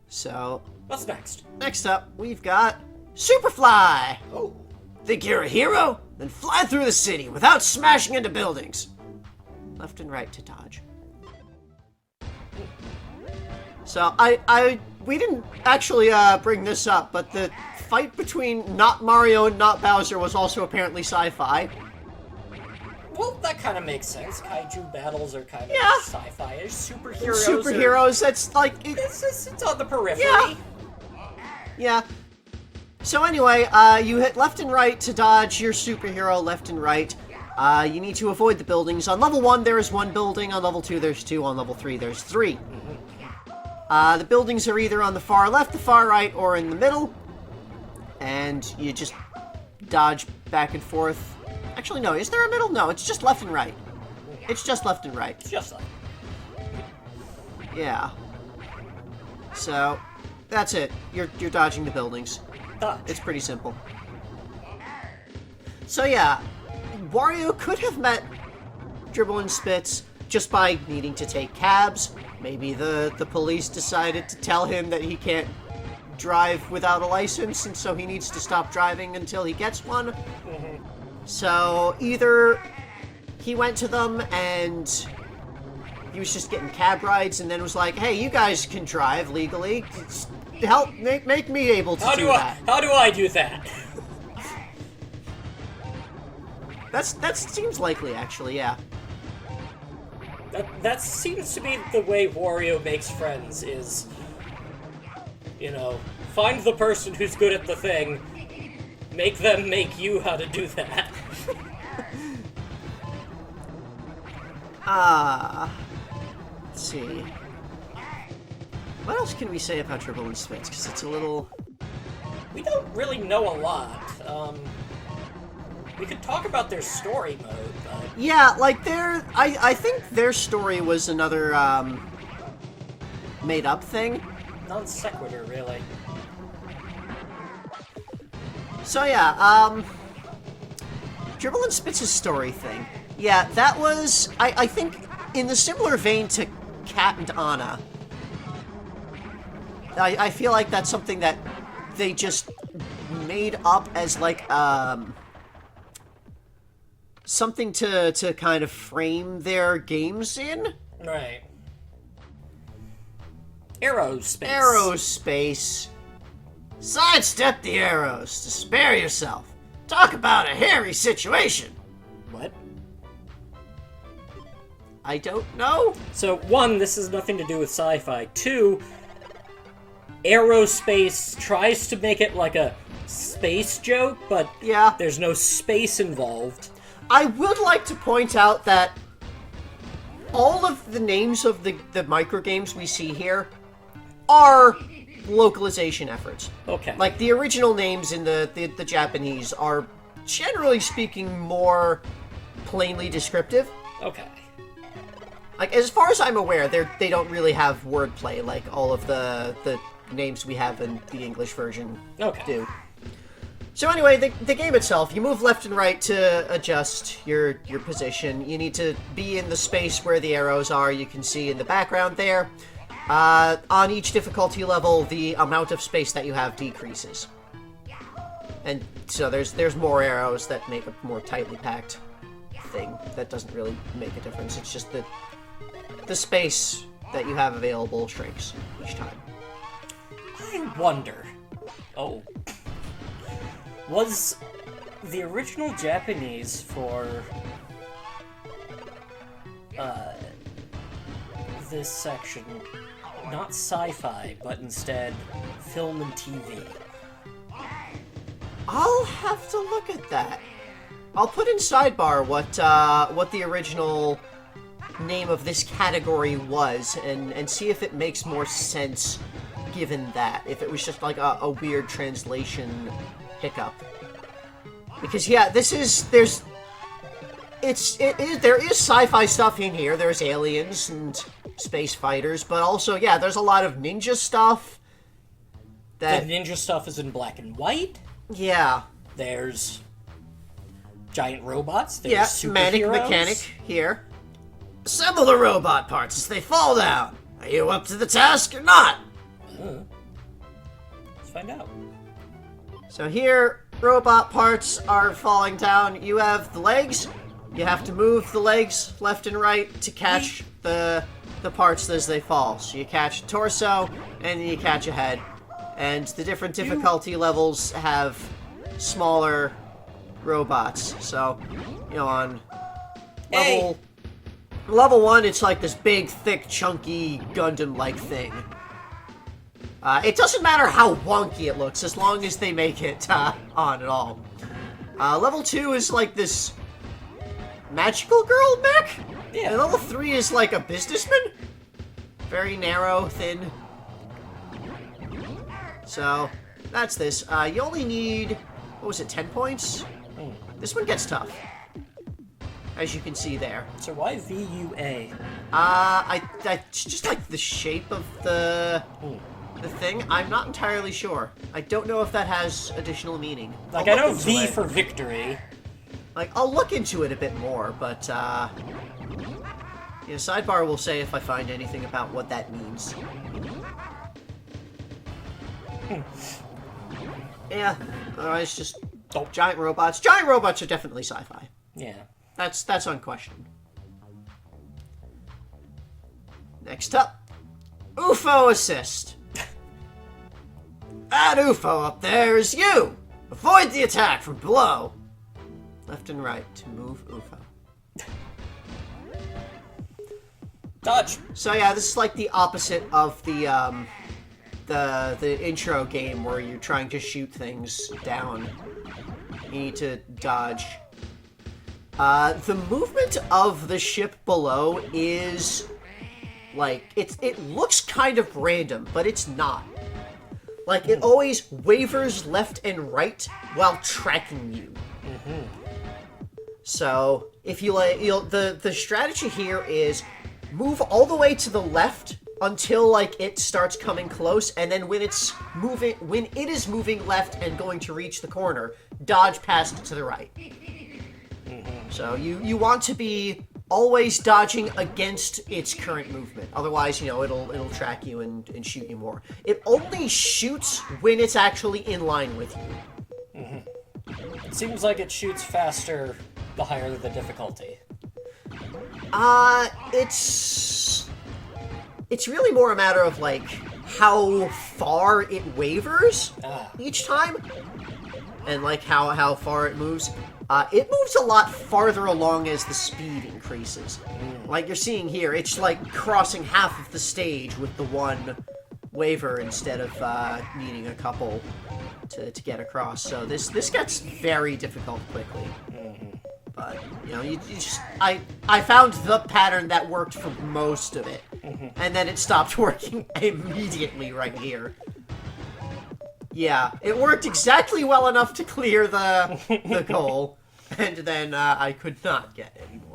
So... What's next? Next up, we've got Superfly! Oh. Think you're a hero? Then fly through the city without smashing into buildings. Left and right to dodge. So, we didn't actually bring this up, but the fight between not Mario and not Bowser was also apparently sci-fi. Well, that kind of makes sense. Kaiju battles are kind of sci-fi-ish. Superheroes, that's like... It's on the periphery. Yeah. So anyway, you hit left and right to dodge your superhero left and right. You need to avoid the buildings. On level 1, there is 1 building. On level 2, there's 2. On level 3, there's 3. The buildings are either on the far left, the far right, or in the middle. And you just dodge back and forth. Actually, no. Is there a middle? No, it's just left and right. It's just left and right. Just left. Yeah. So, that's it. You're dodging the buildings. Dodge. It's pretty simple. So yeah, Wario could have met Dribble and Spitz just by needing to take cabs. Maybe the police decided to tell him that he can't drive without a license, and so he needs to stop driving until he gets one. So either he went to them and he was just getting cab rides and then was like, hey, you guys can drive legally. Help, make me able to do that. How do I do that? That seems likely, actually, yeah. That seems to be the way Wario makes friends, is, you know, find the person who's good at the thing, make them make you how to do that. Let's see. What else can we say about Dribble and Spitz? Because it's a little... We don't really know a lot. We could talk about their story mode, but... Yeah, like, I think their story was another, made-up thing. Non sequitur, really. So, yeah, Dribble and Spitz's story thing. Yeah, that was, I think, in the similar vein to Cat and Anna. I feel like that's something that they just made up as, like, something to kind of frame their games in. Right. Aerospace. Aerospace. Sidestep the arrows to spare yourself. Talk about a hairy situation. What? I don't know. So, 1, this has nothing to do with sci-fi. 2, aerospace tries to make it like a space joke, but yeah, there's no space involved. I would like to point out that all of the names of the microgames we see here are localization efforts. Okay. Like, the original names in the Japanese are, generally speaking, more plainly descriptive. Okay. Like, as far as I'm aware, they don't really have wordplay like all of the names we have in the English version do. So anyway, the game itself, you move left and right to adjust your position. You need to be in the space where the arrows are. You can see in the background there. On each difficulty level, the amount of space that you have decreases. And so there's more arrows that make a more tightly packed thing. That doesn't really make a difference. It's just that the space that you have available shrinks each time. I wonder... Oh. Was the original Japanese for this section not sci-fi, but instead film and TV? I'll have to look at that. I'll put in sidebar what the original name of this category was, and see if it makes more sense given that. If it was just like a weird translation hiccup. Because yeah, there is sci-fi stuff in here. There's aliens and space fighters, but also, yeah, there's a lot of ninja stuff. The ninja stuff is in black and white. Yeah. There's giant robots. There's Manic Mechanic here. Assemble the robot parts as they fall down. Are you up to the task or not? Let's find out. So here, robot parts are falling down. You have the legs. You have to move the legs left and right to catch the parts as they fall. So you catch a torso, and then you catch a head. And the different difficulty levels have smaller robots. So, you know, on level 1, it's like this big, thick, chunky Gundam-like thing. It doesn't matter how wonky it looks, as long as they make it on at all. Level 2 is like this magical girl mech? Yeah. And level 3 is like a businessman? Very narrow, thin. So, that's this. You only need, what was it, 10 points? This one gets tough. As you can see there. So why VUA? I just like the shape of the thing. I'm not entirely sure. I don't know if that has additional meaning. Like, I know V for victory. Like, I'll look into it a bit more, but, sidebar will say if I find anything about what that means. Yeah, otherwise just giant robots. Giant robots are definitely sci-fi. Yeah. That's unquestioned. Next up, UFO Assist. That UFO up there is you! Avoid the attack from below. Left and right to move UFO. Dodge! So yeah, this is like the opposite of the intro game where you're trying to shoot things down. You need to dodge. The movement of the ship below is, like, it looks kind of random, but it's not. Like, it always wavers left and right while tracking you. So, if you like, the strategy here is move all the way to the left until, like, it starts coming close, and then when it is moving left and going to reach the corner, dodge past it to the right. So you want to be always dodging against its current movement. Otherwise, it'll track you and shoot you more. It only shoots when it's actually in line with you. It seems like it shoots faster the higher the difficulty. It's really more a matter of, like, how far it wavers each time, and, like, how far it moves. It moves a lot farther along as the speed increases. Like you're seeing here, it's like crossing half of the stage with the one waver instead of needing a couple to get across. So this gets very difficult quickly. But, I found the pattern that worked for most of it. And then it stopped working immediately right here. Yeah, it worked exactly well enough to clear the goal, and then I could not get anymore.